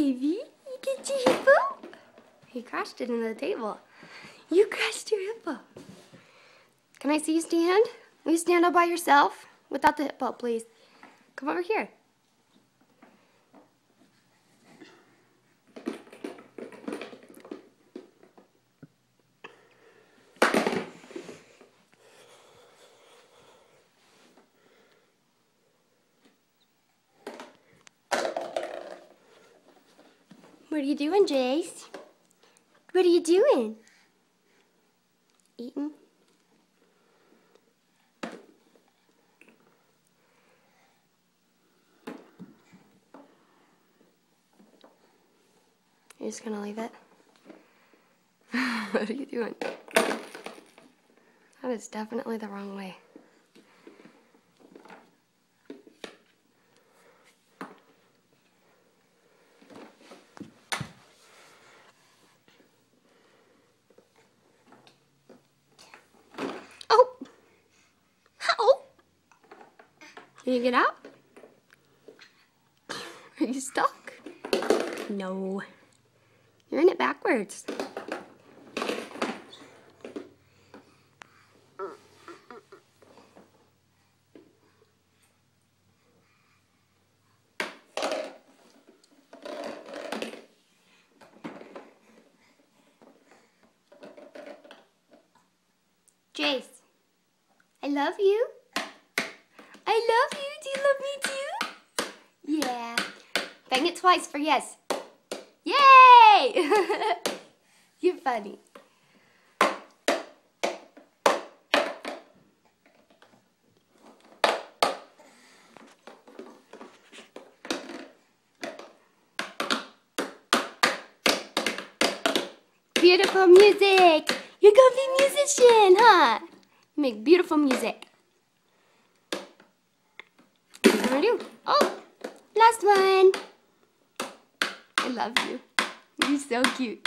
baby. You get your hippo? He crashed it into the table. You crashed your hippo. Can I see you stand? Will you stand all by yourself? Without the hippo, please. Come over here. What are you doing, Jace? What are you doing? Eating? You're just gonna leave it? What are you doing? That is definitely the wrong way. Oh! How? Can you get out? Are you stuck? No. You're in it backwards. Jace, I love you. I love you. Do you love me too? Yeah. Bang it twice for yes. Yay! You're funny. Beautiful music. You're gonna be a musician, huh? You make beautiful music. What are you gonna do? Oh, last one. I love you. You're so cute.